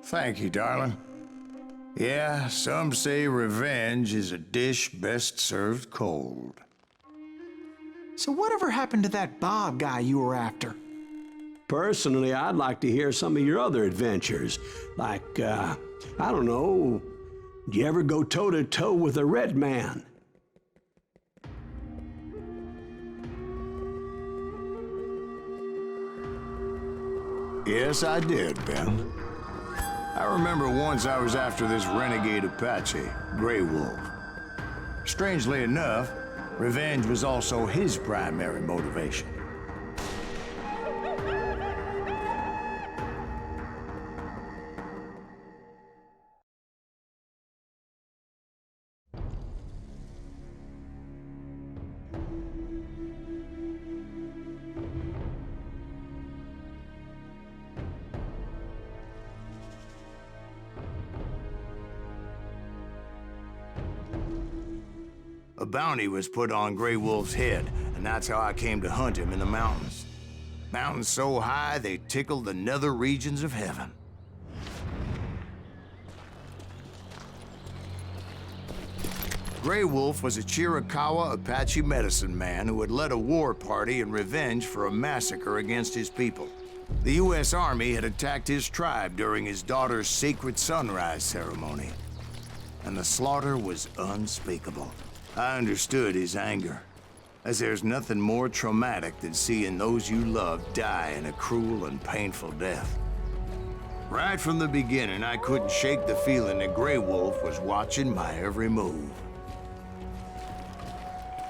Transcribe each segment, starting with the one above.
Thank you, darling. Yeah, some say revenge is a dish best served cold. So whatever happened to that Bob guy you were after? Personally, I'd like to hear some of your other adventures. Like, I don't know, did you ever go toe-to-toe with a red man? Yes, I did, Ben. I remember once I was after this renegade Apache, Grey Wolf. Strangely enough, revenge was also his primary motivation. A bounty was put on Grey Wolf's head, and that's how I came to hunt him in the mountains. Mountains so high they tickled the nether regions of heaven. Grey Wolf was a Chiricahua Apache medicine man who had led a war party in revenge for a massacre against his people. The U.S. Army had attacked his tribe during his daughter's sacred sunrise ceremony, and the slaughter was unspeakable. I understood his anger, as there's nothing more traumatic than seeing those you love die in a cruel and painful death. Right from the beginning, I couldn't shake the feeling that Grey Wolf was watching my every move.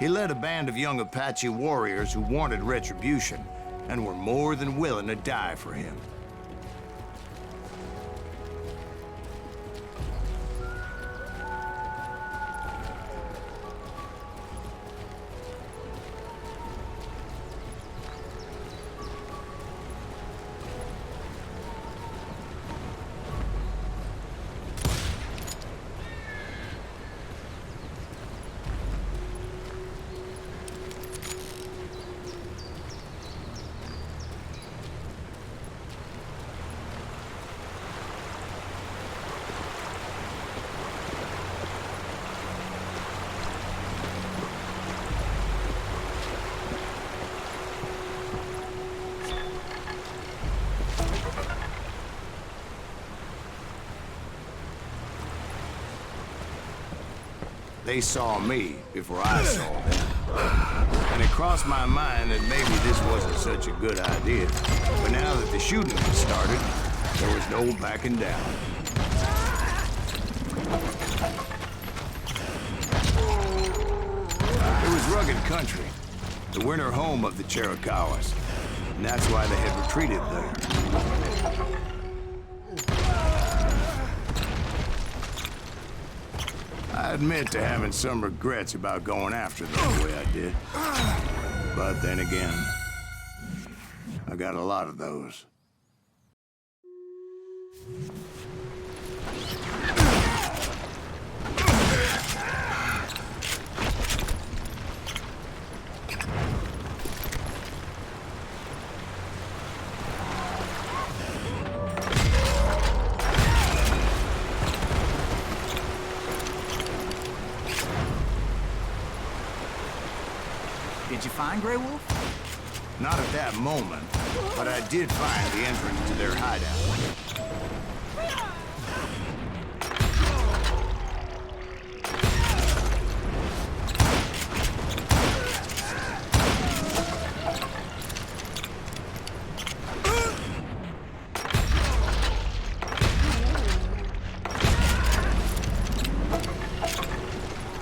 He led a band of young Apache warriors who wanted retribution and were more than willing to die for him. They saw me before I saw them. And it crossed my mind that maybe this wasn't such a good idea. But now that the shooting had started, there was no backing down. It was rugged country, the winter home of the Chiricahuas, and that's why they had retreated there. I admit to having some regrets about going after them the way I did. But then again, I got a lot of those. Did you find Grey Wolf? Not at that moment, but I did find the entrance to their hideout.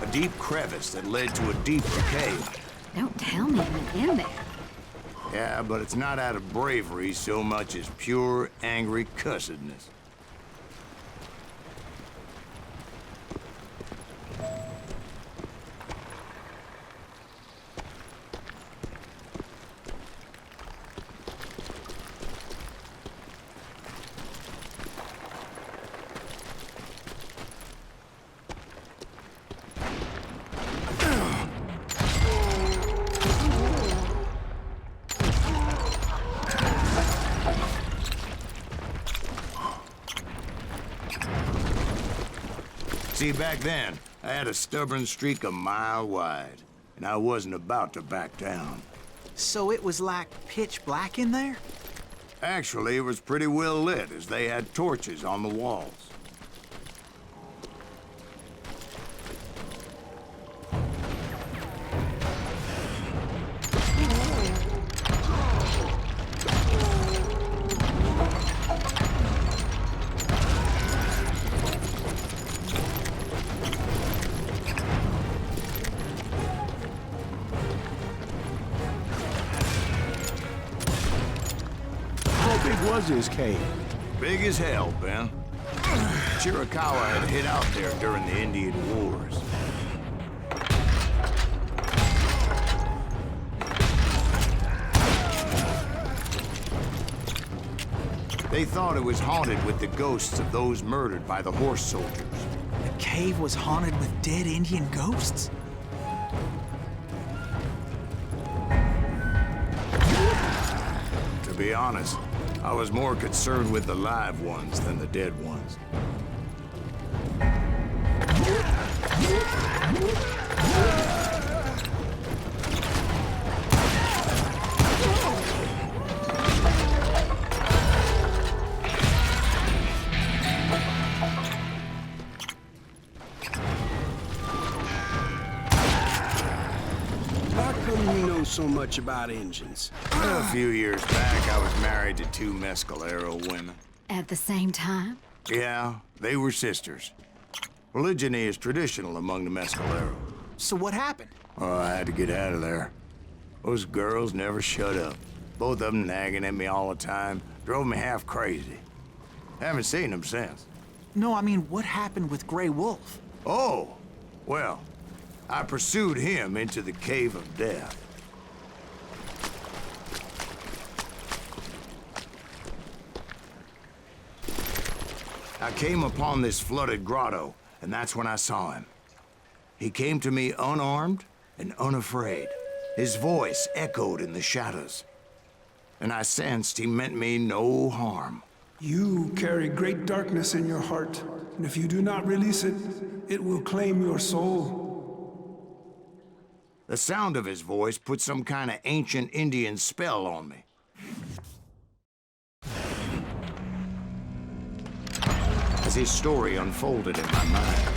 A deep crevice that led to a deeper cave. Don't tell me I'm in there. Yeah, but it's not out of bravery so much as pure, angry cussedness. See, back then, I had a stubborn streak a mile wide, and I wasn't about to back down. So it was like pitch black in there? Actually, it was pretty well lit, as they had torches on the walls. How big was this cave? Big as hell, Ben. Chiricahua had hid out there during the Indian Wars. They thought it was haunted with the ghosts of those murdered by the horse soldiers. The cave was haunted with dead Indian ghosts? To be honest, I was more concerned with the live ones than the dead ones. How come you know so much about engines? A few years back, I was married to two Mescalero women. At the same time? Yeah, they were sisters. Polygyny is traditional among the Mescalero. So what happened? Oh, I had to get out of there. Those girls never shut up. Both of them nagging at me all the time. Drove me half crazy. Haven't seen them since. No, I mean, what happened with Grey Wolf? Oh, well, I pursued him into the Cave of Death. I came upon this flooded grotto, and that's when I saw him. He came to me unarmed and unafraid. His voice echoed in the shadows, and I sensed he meant me no harm. You carry great darkness in your heart, and if you do not release it, it will claim your soul. The sound of his voice put some kind of ancient Indian spell on me. As his story unfolded in my mind,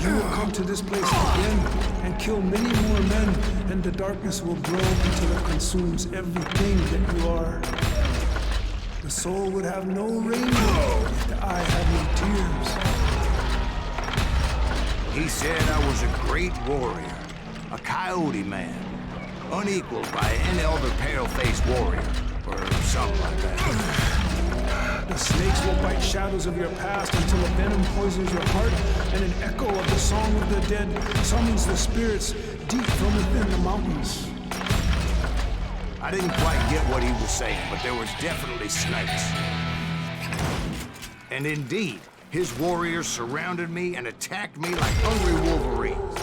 You will come to this place again and kill many more men, and the darkness will grow until it consumes everything that you are. The soul would have no rainbow if the eye had no tears. he said I was a great warrior, a coyote man, unequaled by any other pale-faced warrior, or something like that. The snakes will bite shadows of your past until a venom poisons your heart, and an echo of the song of the dead summons the spirits deep from within the mountains. I didn't quite get what he was saying, but there was definitely snakes. And indeed, his warriors surrounded me and attacked me like hungry wolverines.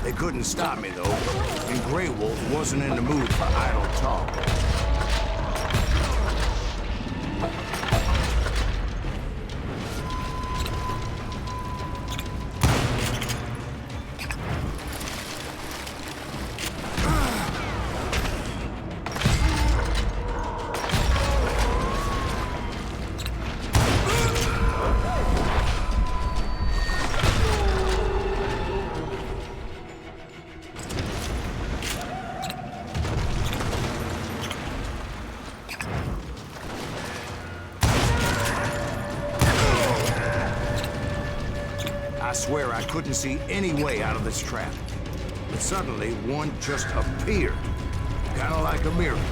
They couldn't stop me, though, and Grey Wolf wasn't in the mood for idle talk. I swear I couldn't see any way out of this trap. But suddenly, one just appeared. Kind of like a miracle.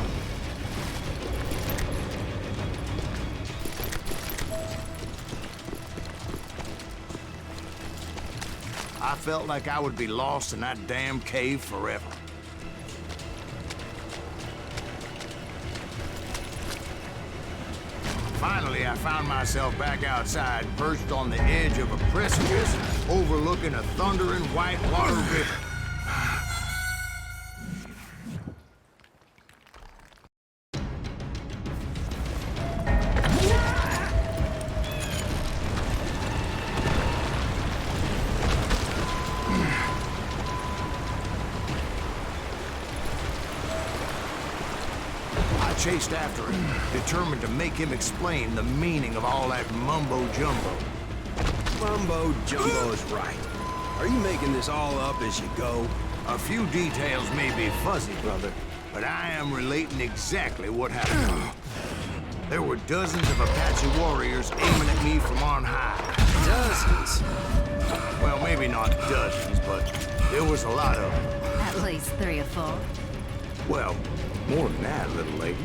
I felt like I would be lost in that damn cave forever. Finally, I found myself back outside, perched on the edge of a precipice, overlooking a thundering whitewater river. chased after him, determined to make him explain the meaning of all that mumbo-jumbo. Mumbo-jumbo is right. Are you making this all up as you go? A few details may be fuzzy, brother, but I am relating exactly what happened. There were dozens of Apache warriors aiming at me from on high. Dozens? Well, maybe not dozens, but there was a lot of them. At least 3 or 4. Well, more than that, little lady.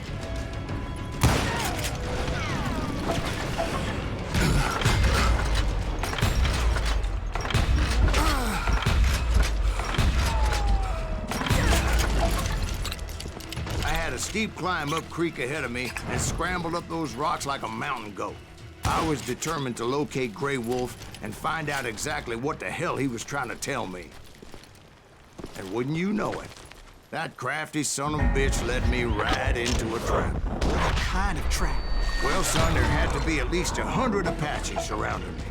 I had a steep climb up creek ahead of me and scrambled up those rocks like a mountain goat. I was determined to locate Grey Wolf and find out exactly what the hell he was trying to tell me. And wouldn't you know it, that crafty son of a bitch led me right into a trap. What kind of trap? Well, son, there had to be at least 100 Apaches surrounding me.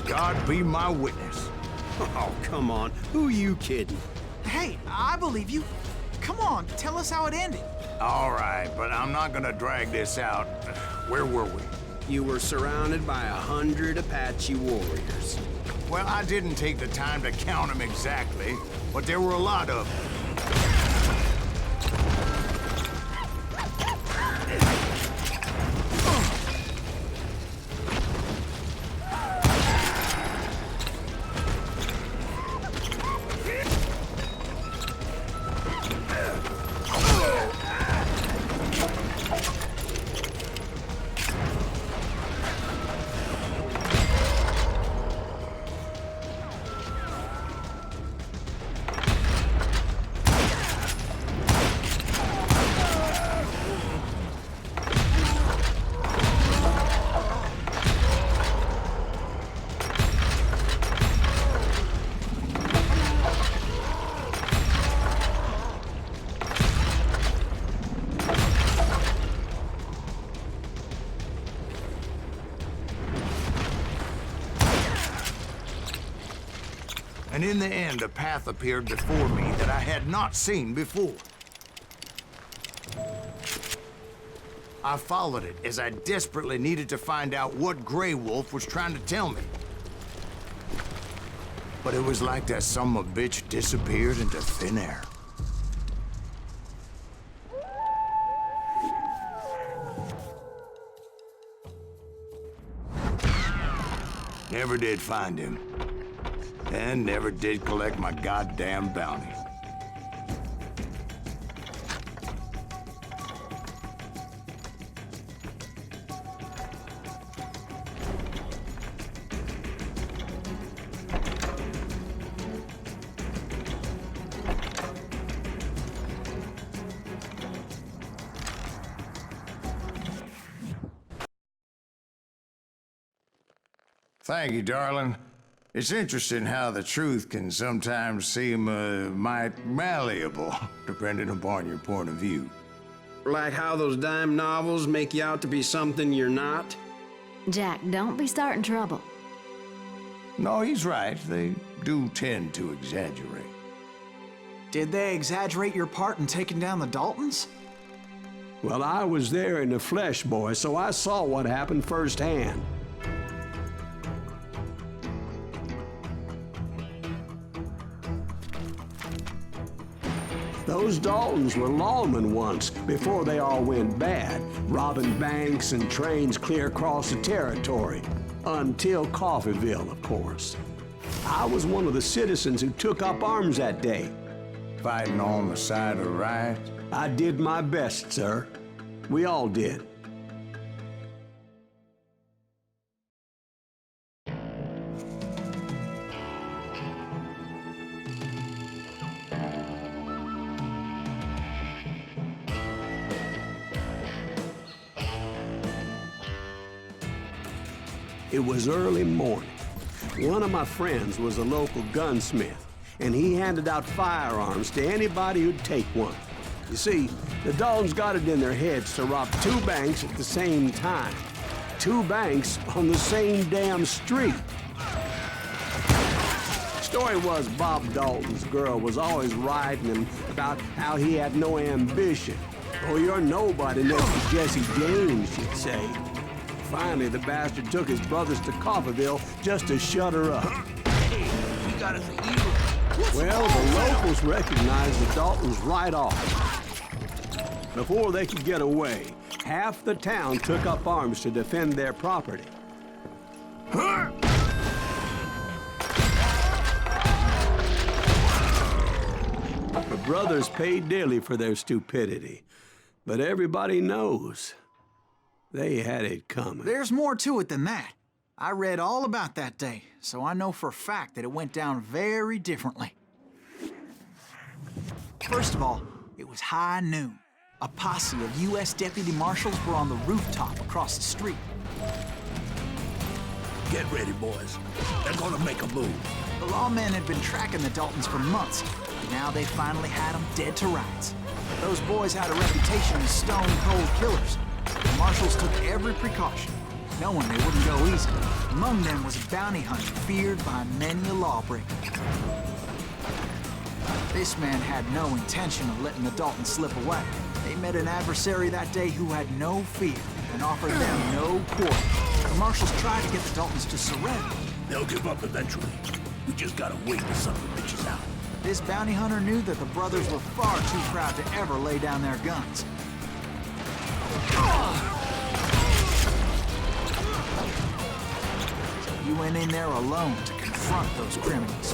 God be my witness. Oh, come on. Who are you kidding? Hey, I believe you. Come on, tell us how it ended. All right, but I'm not gonna drag this out. Where were we? You were surrounded by 100 Apache warriors. Well, I didn't take the time to count them exactly, but there were a lot of them. And in the end, a path appeared before me that I had not seen before. I followed it as I desperately needed to find out what Grey Wolf was trying to tell me. But it was like that son of a bitch disappeared into thin air. Never did find him. And never did collect my goddamn bounty. Thank you, darling. It's interesting how the truth can sometimes seem might malleable, depending upon your point of view. Like how those dime novels make you out to be something you're not? Jack, don't be starting trouble. No, he's right. They do tend to exaggerate. Did they exaggerate your part in taking down the Daltons? Well, I was there in the flesh, boy, so I saw what happened firsthand. Those Daltons were lawmen once, before they all went bad, robbing banks and trains clear across the territory. Until Coffeeville, of course. I was one of the citizens who took up arms that day. Fighting on the side of the right? I did my best, sir. We all did. It was early morning. One of my friends was a local gunsmith, and he handed out firearms to anybody who'd take one. You see, the Daltons got it in their heads to rob two banks at the same time. Two banks on the same damn street. Story was Bob Dalton's girl was always riding him about how he had no ambition. Oh, you're nobody next to Jesse James, she'd say. Finally, the bastard took his brothers to Coffeyville just to shut her up. Hey, we got us an evil. Well, the locals recognized the Daltons right off. Before they could get away, half the town took up arms to defend their property. The brothers paid dearly for their stupidity, but everybody knows they had it coming. There's more to it than that. I read all about that day, so I know for a fact that it went down very differently. First of all, it was high noon. A posse of U.S. deputy marshals were on the rooftop across the street. Get ready, boys. They're gonna make a move. The lawmen had been tracking the Daltons for months, and now they finally had them dead to rights. Those boys had a reputation as stone-cold killers. The marshals took every precaution, knowing they wouldn't go easy. Among them was a bounty hunter feared by many a lawbreaker. This man had no intention of letting the Daltons slip away. They met an adversary that day who had no fear and offered them no quarter. The marshals tried to get the Daltons to surrender. They'll give up eventually. We just gotta wait till something bitches out. This bounty hunter knew that the brothers were far too proud to ever lay down their guns. So he went in there alone to confront those criminals.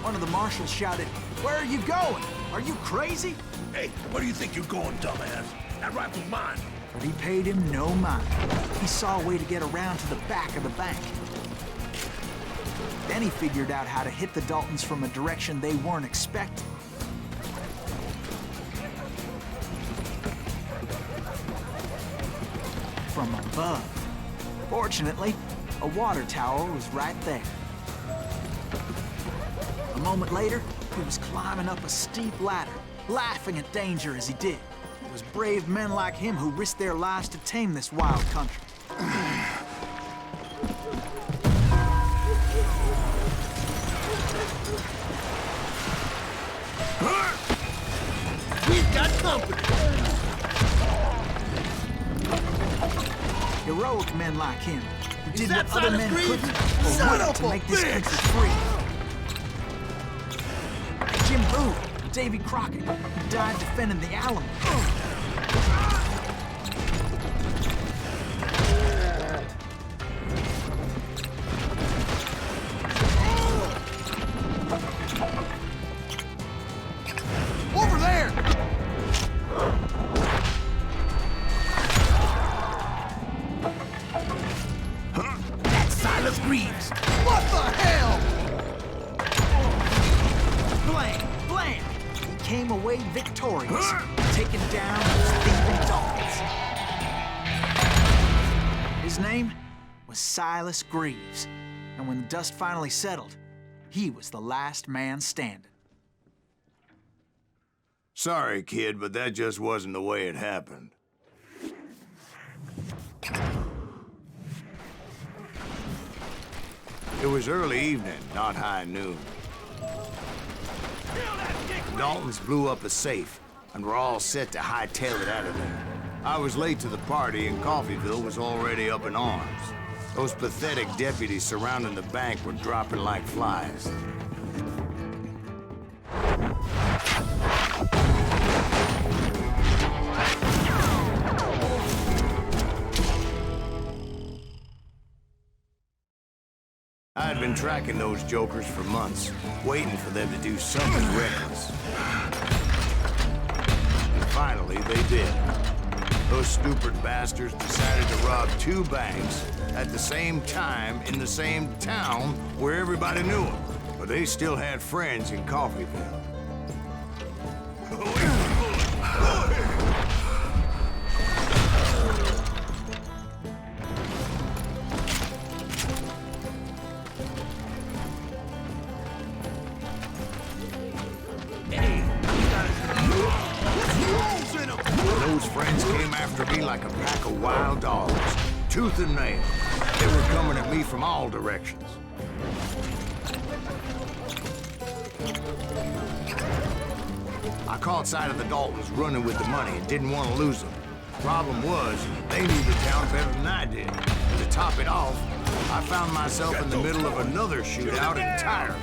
One of the marshals shouted, "Where are you going? Are you crazy?" Hey, where do you think you're going, dumbass? That rifle's mine. But he paid him no mind. He saw a way to get around to the back of the bank. Then he figured out how to hit the Daltons from a direction they weren't expecting. From above. Fortunately, a water tower was right there. A moment later, he was climbing up a steep ladder, laughing at danger as he did. It was brave men like him who risked their lives to tame this wild country. We've got company. Heroic men like him, who did that what other men Silas couldn't Green? or Son wouldn't of to a make this bitch! country free. Jim Boone, Davy Crockett, who died defending the Alamo. Over there! That's Silas Greaves. What the hell? Blam! He came away victorious, taking down those thieving Daltons. His name was Silas Greaves, and when the dust finally settled, he was the last man standing. Sorry, kid, but that just wasn't the way it happened. It was early evening, not high noon. The Daltons blew up a safe, and were all set to hightail it out of there. I was late to the party, and Coffeyville was already up in arms. Those pathetic deputies surrounding the bank were dropping like flies. I had been tracking those jokers for months, waiting for them to do something reckless. And finally, they did. Those stupid bastards decided to rob two banks at the same time in the same town where everybody knew them. But they still had friends in Coffeyville. those friends came after me like a pack of wild dogs, tooth and nail. They were coming at me from all directions. I caught sight of the Daltons running with the money and didn't want to lose them. Problem was, they knew the town better than I did. And to top it off, I found myself in the middle of another shootout entirely.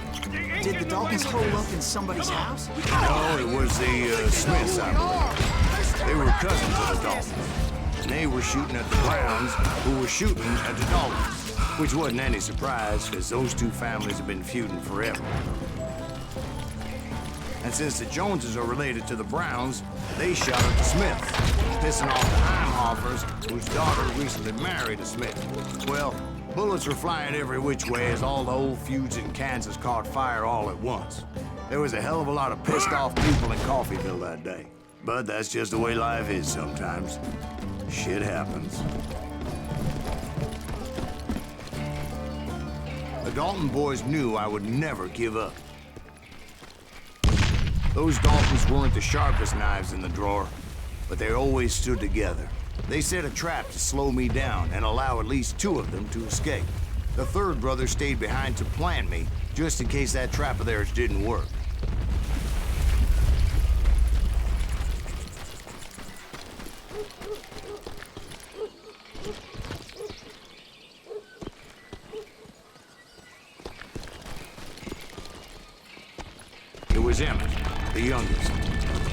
Did the Daltons hole up in somebody's house? No, it was the Smiths, I believe. They were cousins of the Daltons. And they were shooting at the Browns, who were shooting at the Daltons. Which wasn't any surprise, because those two families have been feuding forever. And since the Joneses are related to the Browns, they shot at the Smiths, pissing off the Heimhoffers, whose daughter recently married a Smith. Well, bullets were flying every which way as all the old feuds in Kansas caught fire all at once. There was a hell of a lot of pissed off people in Coffeyville that day. But that's just the way life is sometimes. Shit happens. The Dalton boys knew I would never give up. Those Daltons weren't the sharpest knives in the drawer, but they always stood together. They set a trap to slow me down and allow at least two of them to escape. The third brother stayed behind to plant me, just in case that trap of theirs didn't work. It was Emmett, the youngest,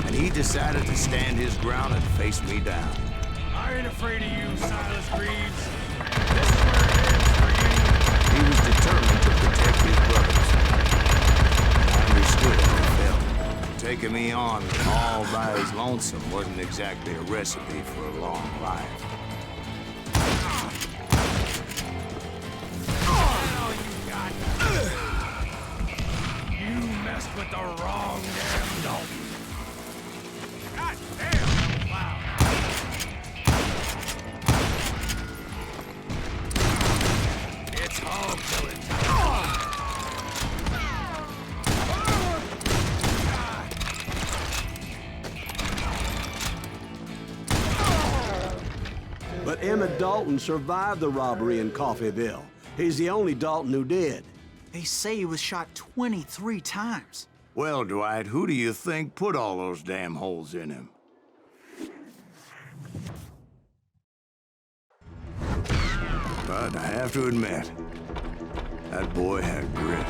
and he decided to stand his ground and face me down. I ain't afraid of you, Silas Greaves. This is where it ends for you. He was determined to protect his brothers. I understood how he felt. Taking me on all by his lonesome wasn't exactly a recipe for a long life. With the wrong damn Dalton. God damn, that was loud. It's hog killing time. But Emmett Dalton survived the robbery in Coffeyville. He's the only Dalton who did. They say he was shot 23 times. Well, Dwight, who do you think put all those damn holes in him? But I have to admit, that boy had grit.